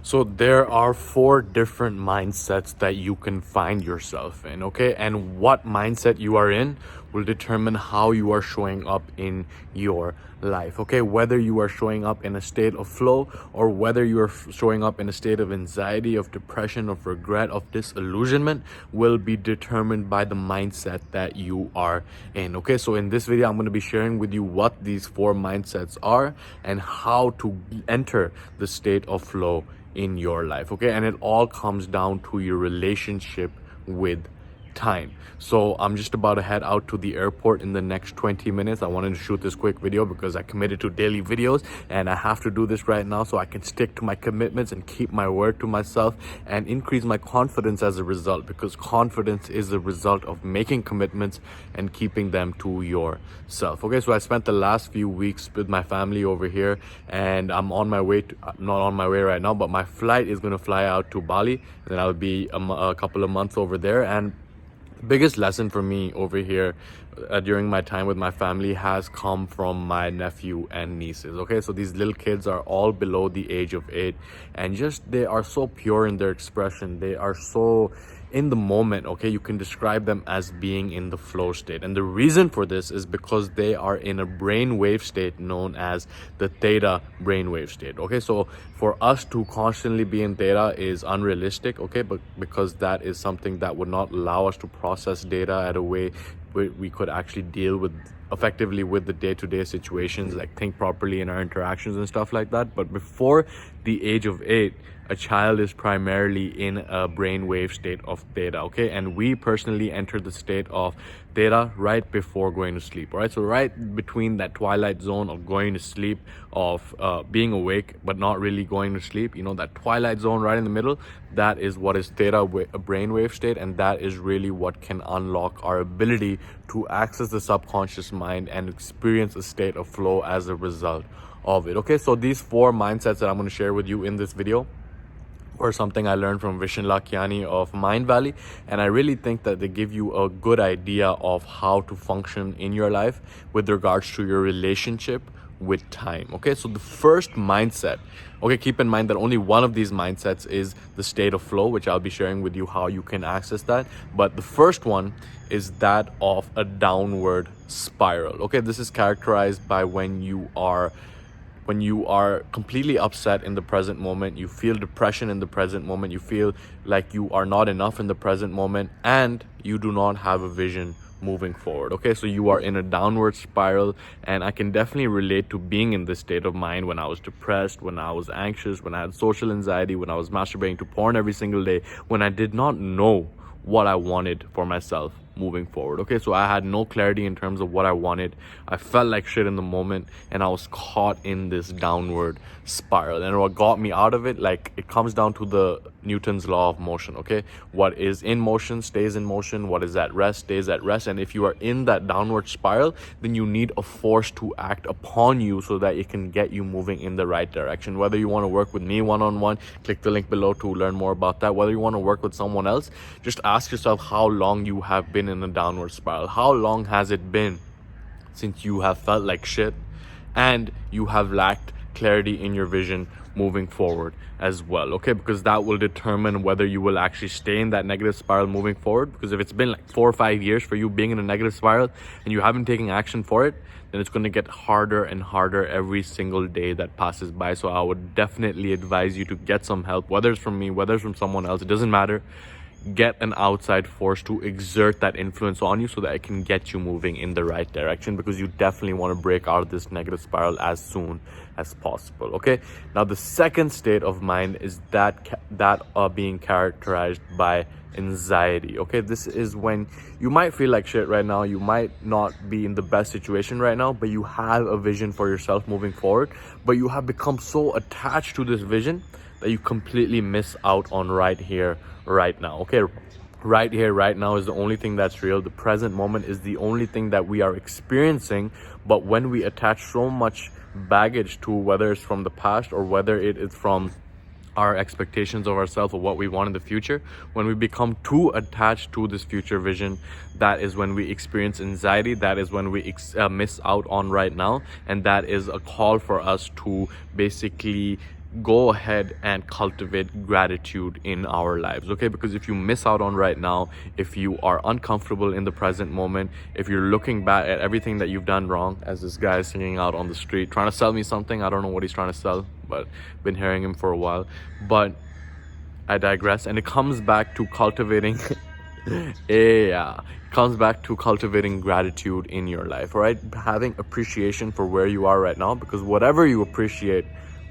So there are 4 different mindsets that you can find yourself in, okay? And what mindset you are in will determine how you are showing up in your life, okay? Whether you are showing up in a state of flow or whether you are showing up in a state of anxiety, of depression, of regret, of disillusionment will be determined by the mindset that you are in, okay? So in this video, I'm going to be sharing with you what these 4 mindsets are and how to enter the state of flow in your life, okay? And it all comes down to your relationship with time. So I'm just about to head out to the airport in the next 20 minutes. I wanted to shoot this quick video because I committed to daily videos and I have to do this right now so I can stick to my commitments and keep my word to myself and increase my confidence as a result, because confidence is a result of making commitments and keeping them to yourself. Okay, so I spent the last few weeks with my family over here and I'm on my way to, not on my way right now, but my flight is going to fly out to Bali and then I'll be a couple of months over there. And the biggest lesson for me over here during my time with my family has come from my nephew and nieces, okay? So these little kids are all below the age of 8 and just they are so pure in their expression. They are so in the moment, okay? You can describe them as being in the flow state, and the reason for this is because they are in a brainwave state known as the Theta brainwave state, okay? So for us to constantly be in Theta is unrealistic, okay? But because that is something that would not allow us to process data at a way where we could actually deal with effectively with the day-to-day situations, like think properly in our interactions and stuff like that. But before the age of 8, a child is primarily in a brainwave state of Theta, okay? And we personally enter the state of Theta right before going to sleep, all right? So right between that twilight zone of going to sleep, of being awake but not really going to sleep, you know, that twilight zone right in the middle, that is what is Theta, a brainwave state, and that is really what can unlock our ability to access the subconscious mind and experience a state of flow as a result of it, okay? So these 4 mindsets that I'm going to share with you in this video or something I learned from Vishen Lakhiani of Mind Valley, and I really think that they give you a good idea of how to function in your life with regards to your relationship with time, okay? So the first mindset, okay, keep in mind that only one of these mindsets is the state of flow, which I'll be sharing with you how you can access that, but the first one is that of a downward spiral, okay? This is characterized by when you are completely upset in the present moment, you feel depression in the present moment, you feel like you are not enough in the present moment, and you do not have a vision moving forward, okay? So you are in a downward spiral, and I can definitely relate to being in this state of mind when I was depressed, when I was anxious, when I had social anxiety, when I was masturbating to porn every single day, when I did not know what I wanted for myself moving forward, okay? So I had no clarity in terms of what I wanted. I felt like shit in the moment and I was caught in this downward spiral. And what got me out of it, like, it comes down to the Newton's law of motion, okay? What is in motion stays in motion, what is at rest stays at rest. And if you are in that downward spiral, then you need a force to act upon you so that it can get you moving in the right direction. Whether you want to work with me one-on-one, click the link below to learn more about that. Whether you want to work with someone else, just ask yourself how long you have been in a downward spiral. How long has it been since you have felt like shit and you have lacked clarity in your vision moving forward as well, okay? Because that will determine whether you will actually stay in that negative spiral moving forward. Because if it's been like 4 or 5 years for you being in a negative spiral and you haven't taken action for it, then it's going to get harder and harder every single day that passes by. So I would definitely advise you to get some help, whether it's from me, whether it's from someone else, it doesn't matter. Get an outside force to exert that influence on you so that it can get you moving in the right direction, because you definitely want to break out of this negative spiral as soon as possible, okay? Now the second state of mind is that being characterized by anxiety, okay? This is when you might feel like shit right now, you might not be in the best situation right now, but you have a vision for yourself moving forward, but you have become so attached to this vision that you completely miss out on right here, right now, okay? Right here, right now is the only thing that's real. The present moment is the only thing that we are experiencing. But when we attach so much baggage to, whether it's from the past or whether it is from our expectations of ourselves or what we want in the future, when we become too attached to this future vision, that is when we experience anxiety. That is when we miss out on right now, and that is a call for us to basically go ahead and cultivate gratitude in our lives, okay? Because if you miss out on right now, if you are uncomfortable in the present moment, if you're looking back at everything that you've done wrong, as this guy is singing out on the street trying to sell me something, I don't know what he's trying to sell, but been hearing him for a while. But I digress, and it comes back to cultivating yeah, comes back to cultivating gratitude in your life, all right? Having appreciation for where you are right now, because whatever you appreciate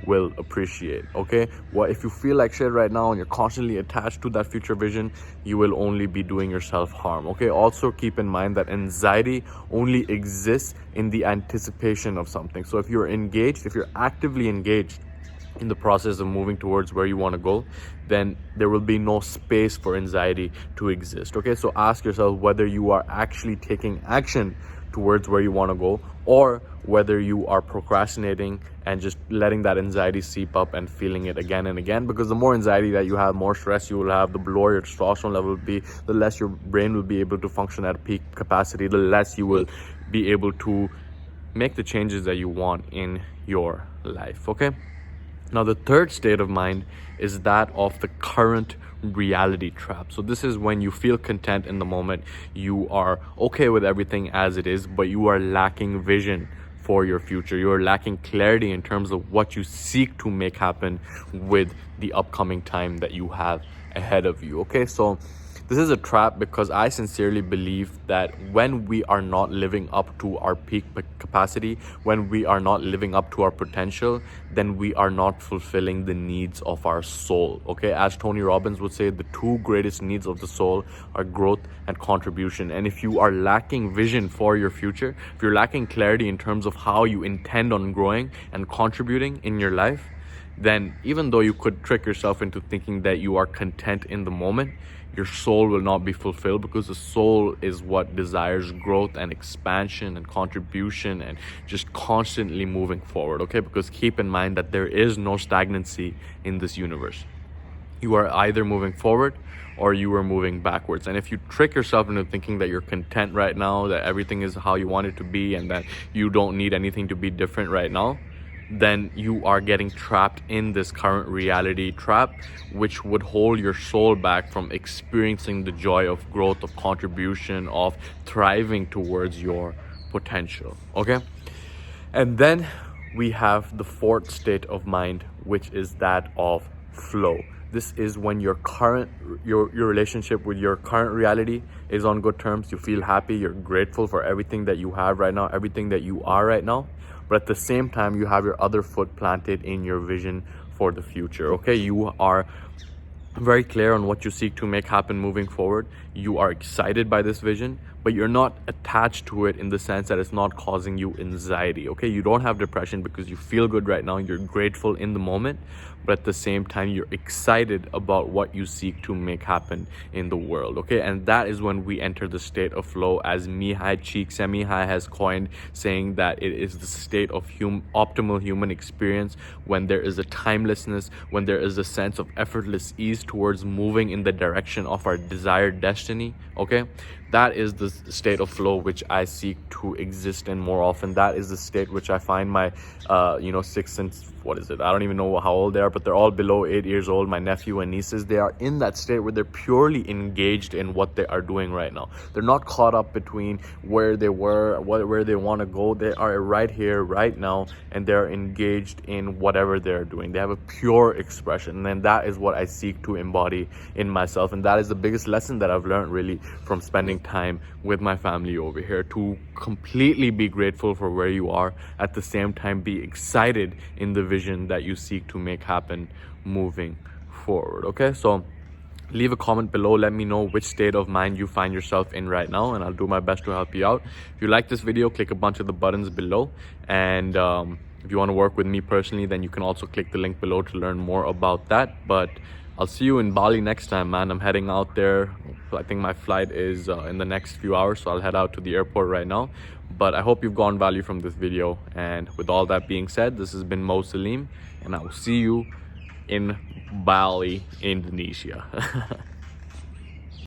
will appreciate, okay? What if you feel like shit right now and you're constantly attached to that future vision, you will only be doing yourself harm, okay? Also keep in mind that anxiety only exists in the anticipation of something. So if you're engaged, if you're actively engaged in the process of moving towards where you want to go, then there will be no space for anxiety to exist, okay? So ask yourself whether you are actually taking action towards where you want to go, or whether you are procrastinating and just letting that anxiety seep up and feeling it again and again. Because the more anxiety that you have, more stress you will have, the lower your testosterone level will be, the less your brain will be able to function at peak capacity, the less you will be able to make the changes that you want in your life, okay? Now, the third state of mind is that of the current reality trap. So this is when you feel content in the moment, you are okay with everything as it is, but you are lacking vision for your future. You are lacking clarity in terms of what you seek to make happen with the upcoming time that you have ahead of you, okay? So this is a trap, because I sincerely believe that when we are not living up to our peak capacity, when we are not living up to our potential, then we are not fulfilling the needs of our soul, okay? As Tony Robbins would say, the two greatest needs of the soul are growth and contribution. And if you are lacking vision for your future, if you're lacking clarity in terms of how you intend on growing and contributing in your life, then even though you could trick yourself into thinking that you are content in the moment, your soul will not be fulfilled, because the soul is what desires growth and expansion and contribution and just constantly moving forward, okay? Because keep in mind that there is no stagnancy in this universe. You are either moving forward or you are moving backwards. And if you trick yourself into thinking that you're content right now, that everything is how you want it to be, and that you don't need anything to be different right now, then you are getting trapped in this current reality trap, which would hold your soul back from experiencing the joy of growth, of contribution, of thriving towards your potential, okay? And then we have the fourth state of mind, which is that of flow. This is when your relationship with your current reality is on good terms. You feel happy, you're grateful for everything that you have right now, everything that you are right now. But at the same time, you have your other foot planted in your vision for the future, okay? You are very clear on what you seek to make happen moving forward. You are excited by this vision, but you're not attached to it in the sense that it's not causing you anxiety, okay? You don't have depression because you feel good right now. You're grateful in the moment, but at the same time, you're excited about what you seek to make happen in the world, okay? And that is when we enter the state of flow, as Mihai Csikszentmihalyi has coined, saying that it is the state of optimal human experience, when there is a timelessness, when there is a sense of effortless ease towards moving in the direction of our desired destiny, okay? That is the state of flow which I seek to exist in more often. That is the state which I find my, 6 and what is it? I don't even know how old they are, but they're all below 8 years old. My nephew and nieces, they are in that state where they're purely engaged in what they are doing right now. They're not caught up between where they were, where they want to go. They are right here, right now, and they're engaged in whatever they're doing. They have a pure expression, and that is what I seek to embody in myself. And that is the biggest lesson that I've learned, really, from spending time with my family over here, to completely be grateful for where you are, at the same time be excited in the vision that you seek to make happen moving forward, okay? So leave a comment below, let me know which state of mind you find yourself in right now, and I'll do my best to help you out. If you like this video, click a bunch of the buttons below, and if you want to work with me personally, then you can also click the link below to learn more about that. But I'll see you in Bali next time, man. I'm heading out there. I think my flight is in the next few hours, so I'll head out to the airport right now. But I hope you've gotten value from this video. And with all that being said, this has been Saleem, and I will see you in Bali, Indonesia.